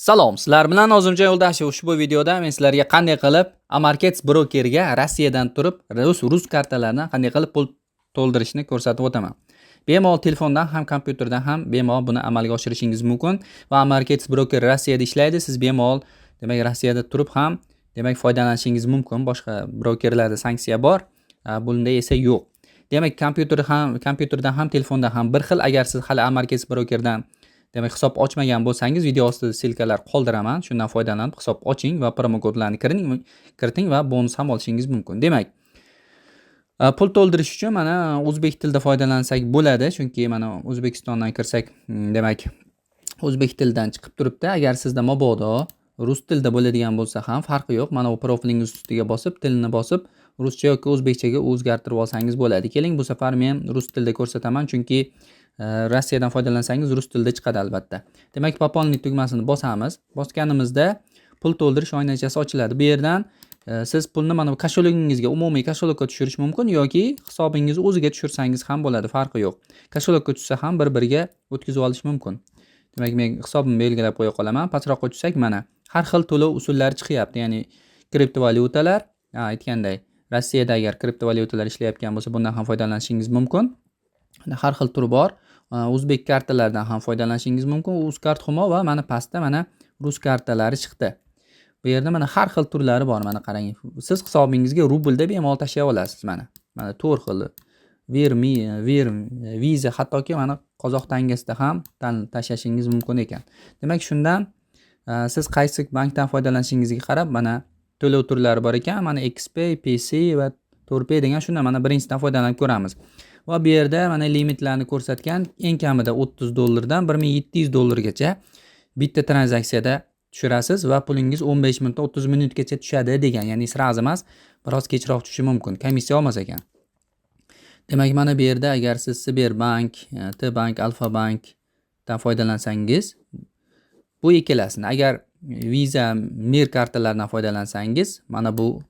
Salom, sizlar bilan Nozimjon Yo'ldashev. Ushbu videoda men sizlarga qanday qilib Amarkets brokerga Rossiyadan turib rus kartalaridan qanday qilib pul to'ldirishni ko'rsatib o'taman. Bemalol telefondan ham kompyuterdan ham bemalol buni amalga oshirishingiz mumkin va Amarkets broker Rossiyada ishlaydi. Siz bemalol demak Rossiyada turib ham demak foydalanishingiz mumkin. Boshqa brokerlarda sanksiya bor, bunda esa yo'q. Demak kompyuterdan ham telefondan ham bir xil. Agar siz hali Amarkets brokerdan demak hisob ochmagan bo'lsangiz, video ostida silkalar qoldiraman. Shundan foydalanib hisob oching va promo kodlarni kiriting va bonus ham olishingiz mumkin. Demak, pul to'ldirish uchun mana o'zbek tilida foydalansak bo'ladi, chunki mana O'zbekistondan kirsak, demak o'zbek tilidan chiqib turibdi. Agar sizda mabodo rus tilida bo'ladigan bo'lsa ham farqi yo'q. Mana bu profilingiz ustiga bosib, tilni bosib, ruscha yoki o'zbekchaga o'zgartirib olsangiz bo'ladi. Keling, bu safar men rus tilida ko'rsataman, chunki Rossiyadan foydalansangiz rus tilida chiqadi albatta. Demak, пополнить tugmasini bosamiz. Bosganimizda pul to'ldirish oynachasi ochiladi. Bu yerdan siz pulni mana bu koshologingizga, umumiy kosholokka tushirish mumkin yoki hisobingiz o'ziga tushirsangiz ham bo'ladi, farqi yo'q. Kosholokka tushsa ham bir-biriga o'tkazib olish mumkin. Demak, men hisobimni belgilab qo'ya qolaman. Pastroqqa tushsak mana har xil to'lov usullari chiqyapti. Ya'ni kriptovalyutalar, aytganday, Rossiyada agar kriptovalyutalar ishlayotgan bo'lsa, bundan ham foydalanishingiz mumkin. Har xil turi bor. O'zbek kartalaridan ham foydalanishingiz mumkin. Uzkart Humo va mana pastda mana rus kartalari chiqdi. Bu yerda mana har xil turlari bor, mana qarang. Siz hisobingizga rublda bemalol tashlay olasiz mana. Mana 4 xil. Visa, hattoki mana qozoq tangasida ham tashlashingiz mumkin ekan. Demak, shundan siz qaysi bankdan foydalanishingizga qarab mana to'lov turlari bor ekan. Mana XPay, PC va Torpay degan shundan mana birinchidan foydalanib ko'ramiz. Va bu yerda mana limitlarni ko'rsatgan, eng kamida $30 dan $1700 bitta tranzaksiyada tushirasiz va pulingiz 15 minutdan 30 minutgacha tushadi degan. Ya'ni sraz emas, biroz kechroq tushishi mumkin. Komissiya olmas ekan. Demak, mana bu yerda agar siz Sberbank, T-Bank, Alfa-Bankdan foydalansangiz, bu ikkalasini. Agar Visa, Mir kartalaridan foydalansangiz, mana bu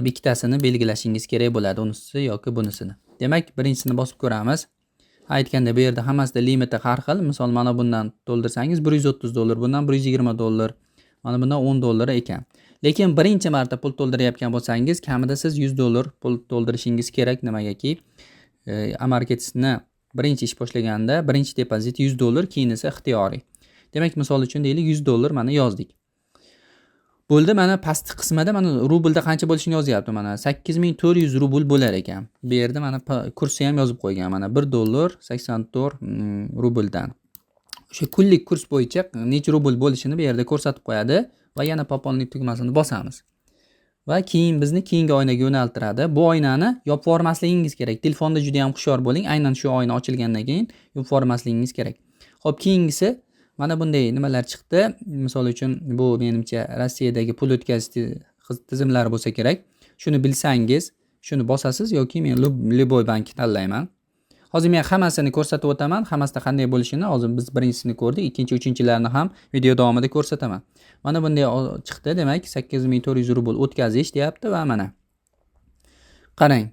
ikkitasini belgilashingiz kerak bo'ladi, unisi yoki bunisini. Demak, birinchisini bosib ko'ramiz. Aytganda bu yerda hammasida limiti har xil. Misol mana bundan to'ldirsangiz $130, bundan $120, mana bundan $10 ekan. Lekin birinchi marta pul to'ldirayotgan bo'lsangiz, kamida siz $100 pul to'ldirishingiz kerak. Nimagaki, Amarketsni birinchi ish boshlaganda birinchi depozit $100, keyin esa ixtiyoriy. Demak, misol uchun deylik $100 mana yozdik. Bo'ldi, mana pastki qismida mana rublda qancha bo'lishini yozyapti. Mana 8400 rubl bo'lar ekan. Bu yerda mana kursi ham yozib qo'ygan. Mana $1.84 rubldan. O'sha kunlik kurs bo'yicha necha rubl bo'lishini bu yerda ko'rsatib qo'yadi va yana пополнить tugmasini bosamiz. Va keyin bizni keyingi oynaga yo'naltiradi. Bu oynani yopib yubormasligingiz kerak. Telefonda juda ham hushyor bo'ling. Aynan shu oyna ochilgandan keyin yopib yubormasligingiz kerak. Xo'p, keyingisi mana bunday nimalar chiqdi. Misol uchun bu menimcha Rossiyadagi pul o'tkazish tizimlari bo'lsa kerak. Shuni bilsangiz, shuni bosasiz yoki men Liboy bankni tanlayman. Hozir men hammasini ko'rsatib o'taman. Hammasida qanday bo'lishini hozir biz birinchisini ko'rdik, ikkinchi, uchinchilarini ham video davomida ko'rsataman. Mana bunday chiqdi, demak 8400 rubl o'tkazish deyapti va mana qarang.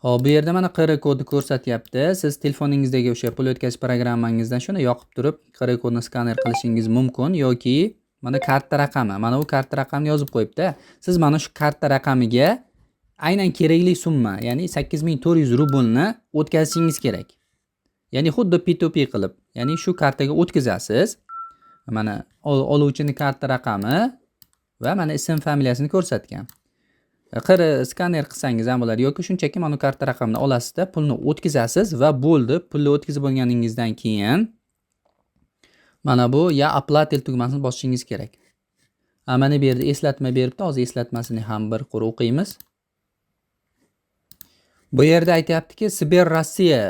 Xo'p, bu yerda mana QR kodni ko'rsatyapti. Siz telefoningizdagi o'sha pul o'tkazish programmangizdan shuni yoqib turib, QR kodni skaner qilishingiz mumkin yoki mana karta raqami. Mana bu karta raqamni yozib qo'yibdi. Siz mana shu karta raqamiga aynan kerakli summa, ya'ni 8400 rublni o'tkazishingiz kerak. Ya'ni xuddi P2P qilib, ya'ni shu kartaga o'tkazasiz. Mana oluvchining karta raqami va mana ism, familiyasini ko'rsatgan. Skaner qilsangiz ham bo'ladi yoki shunchaki mana karta raqamini olasizda, pulni o'tkazasiz va bo'ldi. Pulni o'tkazib bo'lganingizdan keyin mana bu ya oplatel tugmasini bosishingiz kerak. Mana bu yerda eslatma beribdi. Hozir eslatmasini ham bir qur o'qiymiz. Bu yerda aytayaptiki, Sber Rossiya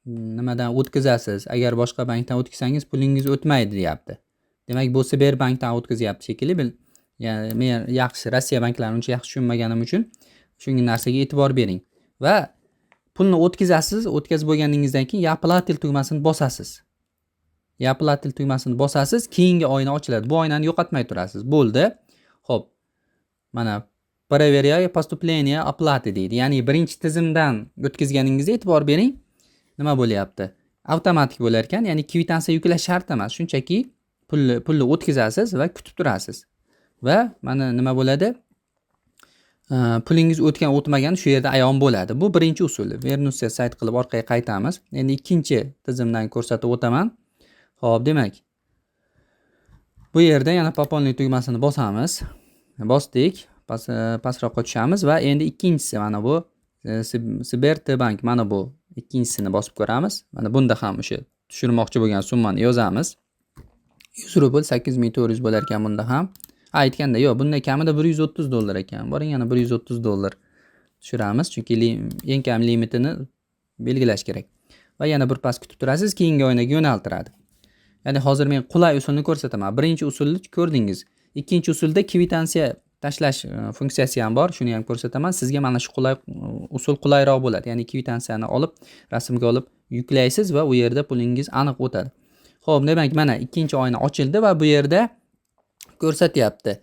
nimadan o'tkazasiz. Agar boshqa bankdan o'tkazsangiz pulingiz o'tmaydi, deyapti. Demak, bu Sberbankdan o'tkazyapti shekilli. Ya'ni men yaxshi Rossiya banklarini uncha yaxshi tushunmaganim uchun shunga narsaga e'tibor bering. Va pulni o'tkazasiz, o'tkazib bo'lganingizdan keyin Yaplatel tugmasini bosasiz. Yaplatel tugmasini bosasiz, keyingi oyna ochiladi. Bu oynani yo'qotmay turasiz. Bo'ldi. Xo'p. Mana Проверяю поступление оплаты deydi. Ya'ni birinchi tizimdan o'tkazganingizda e'tibor bering. Nima bo'lyapti? Avtomatik bo'lar ekan, ya'ni kvitansiya yuklash shart emas. Shunchaki pulni o'tkazasiz va kutib turasiz. Va mana nima bo'ladi? Pulingiz o'tmagan shu yerda ayon bo'ladi. Bu birinchi usul. Vernusga sayt qilib orqaga qaytamiz. Endi ikkinchi tizimdan ko'rsatib o'taman. Xo'p, demak, bu yerda yana poполнить tugmasini bosamiz. Bosdik, pastroqqa tushamiz va endi ikkinchisi mana bu Sberbank mana bu ikkinchisini bosib ko'ramiz. Mana bunda ham o'sha tushirmoqchi bo'lgan summani yozamiz. 100 rubl 8400 bo'lar ekan bunda ham. Aytganda yo'q, bunday kamida $130 ekan. Boring yana $130 tushiramiz, chunki eng kam limitini belgilash kerak. Va yana bir pas kutib turasiz, keyingi oynaga yo'naltiradi. Ya'ni hozir men qulay usulni ko'rsataman. Birinchi usulni ko'rdingiz. Ikkinchi usulda kvitansiya tashlash funksiyasi ham bor, shuni ham ko'rsataman. Sizga mana shu usul qulayroq bo'ladi. Ya'ni kvitansiyani olib, rasmga olib yuklaysiz va u yerda pulingiz aniq o'tadi. Xo'p, demak mana ikkinchi oyna ochildi va bu yerda ko'rsatyapti.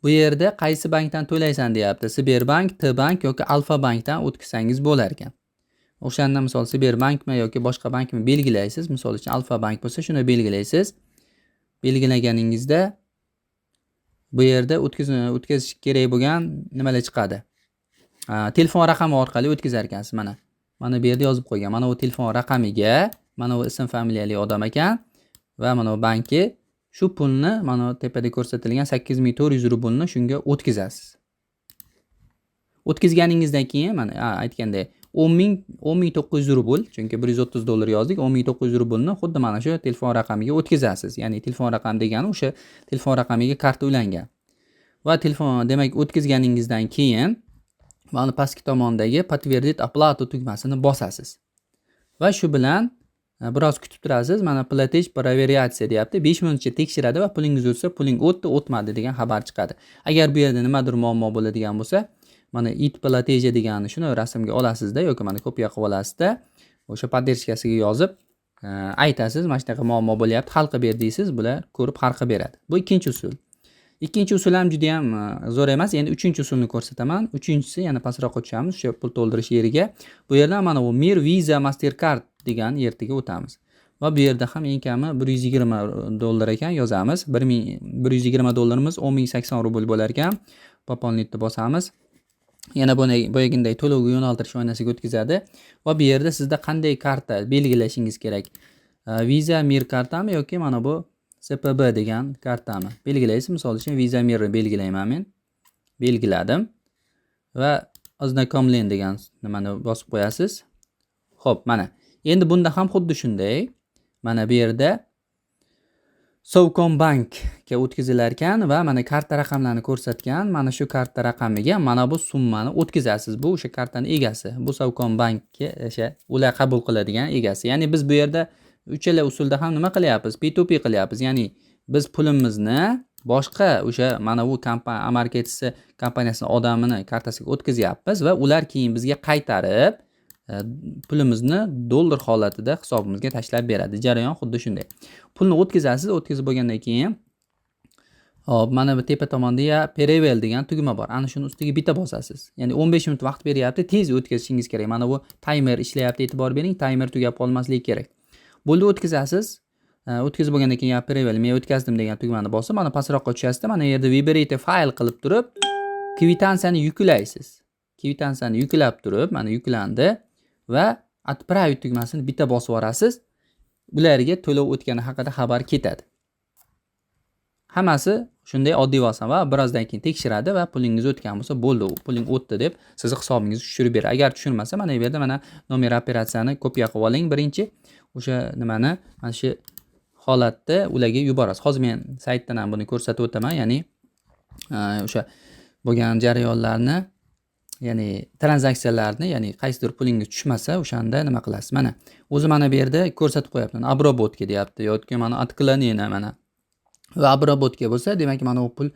Bu yerda qaysi bankdan to'laysan deyapti. Sberbank, T-bank yoki Alfa bankdan o'tkazsangiz bo'lar ekan. O'shanda misol Sberbankmi yoki boshqa bankmi belgilaysiz. Misol uchun Alfa bank bo'lsa shuni belgilaysiz. Belgilaganingizda bu yerda o'tkazish kerak bo'lgan nimalar chiqadi. Telefon raqami orqali o'tkazar ekansiz mana. Mana bu yerda yozib qo'ygan. Mana bu telefon raqamiga, mana bu ism familiyali odam ekan va mana bu banki shu pulni mana tepada ko'rsatilgan 8400 rublni shunga o'tkazasiz. O'tkazganingizdan keyin mana aytganday 10900 rubl, chunki $130 yozdik, 10900 rublni xuddi mana shu telefon raqamiga o'tkazasiz. Ya'ni telefon raqami degani o'sha telefon raqamiga karta ulangan. Va demak o'tkazganingizdan keyin mana pastki tomondagi подтвердить оплату tugmasini bosasiz. Va shu bilan biroz kutib turasiz. Mana платеж проверяется deyapti. 5 minutcha tekshiradi va pulingiz o'tsa, puling o'tmadi degan xabar chiqadi. Agar bu yerda nimadir muammo bo'ladigan bo'lsa, mana it платежа deganini shuni rasmga olasizda yoki mana kopiya qilib olasizda, o'sha поддержкasiga yozib aytasiz, mana shunaqa muammo bo'lyapti, hal qilib ber deysiz, bular ko'rib hal qilib beradi. Bu ikkinchi usul. Ikkinchi usul ham juda ham zo'r emas. Endi uchinchi usulni ko'rsataman. Uchinchisi yana pastroqqa tushamiz, o'sha pul to'ldirish yeriga. Bu yerdan mana bu Mir Visa Mastercard degan yerga o'tamiz. Va bu yerda ham eng kami $120 ekan yozamiz. $120 10.080 rubl bo'lar ekan. Poполнитni bosamiz. Yana boyaginday to'lovga yo'naltirish oynasiga o'tkazadi va bu yerda sizda qanday karta belgilashingiz kerak? Visa Mir kartami yoki mana bu SPB degan kartami? Belgilaysiz. Misol uchun Visa Mirni belgilayman men. Belgiladim va oznakomlen degan nimani bosib qo'yasiz. Xo'p, mana. Endi bunda ham xuddi shunday. Mana bu yerda Sovcombankga o'tkazilar ekan va mana karta raqamlarini ko'rsatgan. Mana shu karta raqamiga mana bu summani o'tkazasiz. Bu o'sha kartaning egasi. Bu Sovcombankga o'sha ular qabul qiladigan egasi. Ya'ni biz bu yerda uchala usulda ham nima qilyapmiz? P2P qilyapmiz. Ya'ni biz pulimizni boshqa o'sha mana bu Amarketsi kompaniyasining odamini kartasiga o'tkazyapmiz va ular keyin bizga qaytarib pulimizni dollar holatida hisobimizga tashlab beradi. Jarayon xuddi shunday. Pulni o'tkazasiz, o'tkazib bo'lgandan keyin hop, mana bu tepa tomonda ya Perevel degan tugma bor. Ana shuni ustiga bitta bosasiz. Ya'ni 15 minut vaqt beryapti, tez o'tkazishingiz kerak. Mana bu timer ishlayapti, e'tibor bering, timer tugab qolmasligi kerak. Bo'ldi, o'tkazasiz. O'tkazib bo'lgandan keyin ya Perevel men o'tkazdim degan tugmani bosib, mana pastroqqa tushasizda, mana yerda vibrate fayl qilib turib, kvitansiyani yuklaysiz. Kvitansiyani yuklab turib, mana yuklandi. Va отправить tugmasini bitta bosib yorasiz. Ularga to'lov o'tgani haqida xabar ketadi. Hammasi shunday oddiy oson va birozdan keyin tekshiradi va pulingiz o'tgan bo'lsa bo'ldi, puling o'tdi deb sizni hisobingizga tushirib beradi. Agar tushirmasa, mana bu yerda mana nomer operatsiyani kopiya qilib oling birinchi. O'sha nimani mana shu holatda ularga yuborasiz. Hozir men saytdan ham buni ko'rsatib o'taman, ya'ni o'sha bo'lgan jarayonlarni, ya'ni tranzaksiyalarni, ya'ni qaysidir pulingiz tushmasa, o'shanda nima qilasiz? Mana o'zi mana bu yerda ko'rsatib qo'yapti. Обработка deyapti yoki mana отклонение mana. Va обработка bo'lsa, demak mana u pul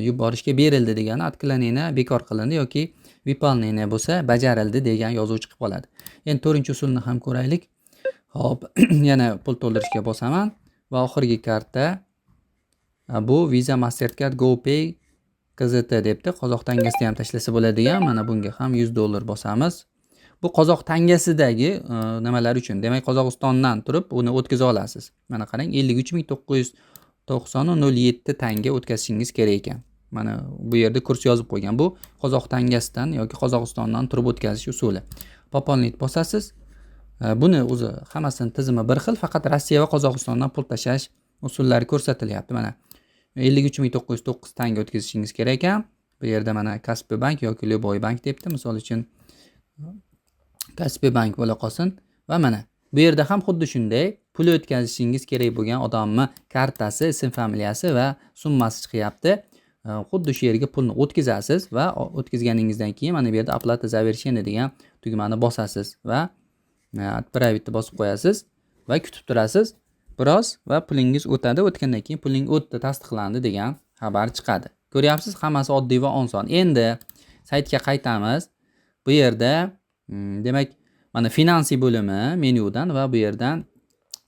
yuborishga berildi degani, отклонение bekor qilindi yoki выполнение bo'lsa, bajarildi degan yozuv chiqib qoladi. Endi 4-usulni ham ko'raylik. Hop, yana pul to'ldirishga bosaman va oxirgi karta bu Visa Mastercard GoPay KZT debdi. Qozoq tangasida ham tashlasa bo'ladigan. Mana bunga ham $100 bosamiz. Bu qozoq tangasidagi nimalar uchun. Demak, Qozog'istondan turib uni o'tkaza olasiz. Mana qarang, 53900 90.07 tanga o'tkazishingiz kerak ekan. Mana bu yerda kurs yozib qo'ygan. Bu qozoq tangasidan yoki Qozog'istondan turib o'tkazish usuli. Poponlit bosasiz. Buni o'zi hammasini tizimi bir xil, faqat Rossiya va Qozog'istondan pul tashlash usullari ko'rsatilyapti. Mana 53.909 tanga o'tkazishingiz kerak ekan. Bu yerda mana Kaspiy bank yoki Любой bank debdi. Misol uchun Kaspiy bank bo'la qolsin va mana bu yerda ham xuddi shunday pul o'tkazishingiz kerak bo'lgan odamni kartasi, ism familiyasi va summasi chiqyapti. Xuddi shu yerga pulni o'tkazasiz va o'tkazganingizdan keyin mana bu yerda оплата завершения degan tugmani bosasiz va отправить bosib qo'yasiz va kutib turasiz. Biroz va pulingiz o'tadi. O'tgandan keyin puling o'tdi, tasdiqlandi degan xabar chiqadi. Ko'ryapsiz, hammasi oddiy va oson. Endi saytga qaytamiz. Bu yerda demak mana finansiy bo'limi menyudan va bu yerdan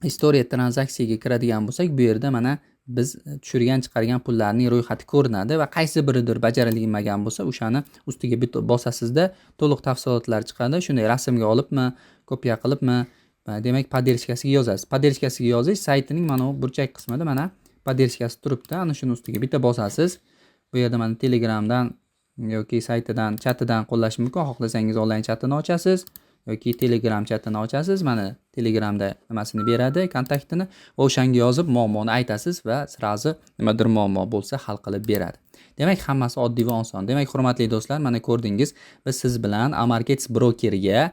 historiya tranzaksiyaga kiradigan bo'lsak, bu yerda mana biz tushirgan chiqargan pullarning ro'yxati ko'rinadi va qaysi biridir bajarilmagan bo'lsa, o'shani ustiga bosasizda to'liq tafsilotlar chiqadi. Shunday rasmga olibmi, kopiya qilibmi, demak поддержкasiga yozasiz. Поддержкasiga yozish saytining mana bu burchak qismida mana поддержкasi turibdi. Ana shuni ustiga bitta bosasiz. Bu yerda mana Telegramdan yoki saytidan, chatidan qo'llash mumkin. Xohlasangiz onlayn chatini ochasiz yoki Telegram chatini ochasiz. Mana Telegramda nimasini beradi, kontaktini, va o'shanga yozib muammoni aytasiz va sirazi nimadir muammo bo'lsa hal qilib beradi. Demak, hammasi oddiy va oson. Demak, hurmatli do'stlar, mana ko'rdingiz, biz siz bilan Amarkets brokeriga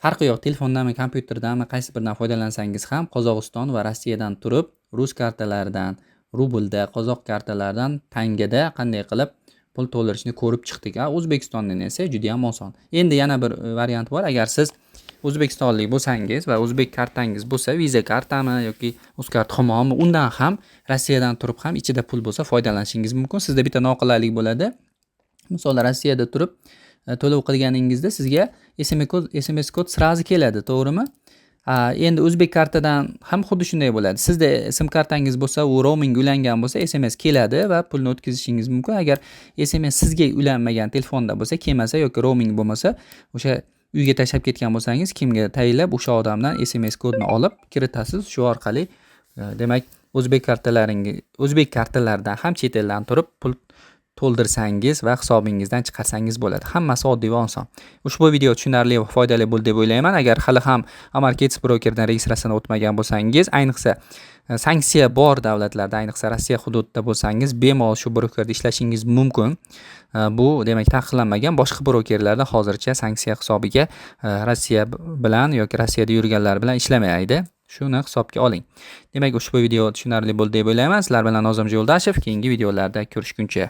farqi yo'q, telefondanmi, kompyuterdanmi, qaysi biridan foydalansangiz ham Qozog'iston va Rossiyadan turib, rus kartalaridan, rublda, qozoq kartalaridan tangada qanday qilib pul to'ldirishni ko'rib chiqdik. O'zbekistondan esa juda ham oson. Endi yana bir variant bor. Agar siz O'zbekistonlik bo'lsangiz va o'zbek kartangiz bo'lsa, Visa kartami yoki Uzcard Home'mi, undan ham Rossiyadan turib ham ichida pul bo'lsa foydalanishingiz mumkin. Sizda bitta noqulaylik bo'ladi. Misol Rossiyada turib to'lov qilganingizda sizga SMS kod sirazi keladi, to'g'rimi? Endi o'zbek kartadan ham xuddi shunday bo'ladi. Sizda sim kartangiz bo'lsa, u roaming ulangan bo'lsa, SMS keladi va pulni o'tkazishingiz mumkin. Agar SMS sizga ulanmagan telefonda bo'lsa, kelmasa yoki roaming bo'lmasa, o'sha uyga tashlab ketgan bo'lsangiz, kimga tayinlab o'sha odamdan SMS kodni olib kiritasiz. Shu orqali demak o'zbek kartalaridan ham chet eldan turib pul to'ldirsangiz va hisobingizdan chiqarsangiz bo'ladi. Hammasi oddiy va oson. Ushbu video tushunarli va foydali bo'ldi deb o'ylayman. Agar hali ham Amarkets brokerdan registratsiyadan o'tmagan bo'lsangiz, ayniqsa sanksiya bor davlatlarda, ayniqsa Rossiya hududida bo'lsangiz, bemalol shu brokerda ishlashingiz mumkin. Bu demak taqiqlanmagan. Boshqa brokerlarda hozircha sanksiya hisobiga Rossiya bilan yoki Rossiyada yurganlar bilan ishlamaydi. Shuni hisobga oling. Demak, ushbu video tushunarli bo'ldi deb o'ylayman. Sizlar bilan Nozim Yo'ldashev. Keyingi videolarda ko'rishguncha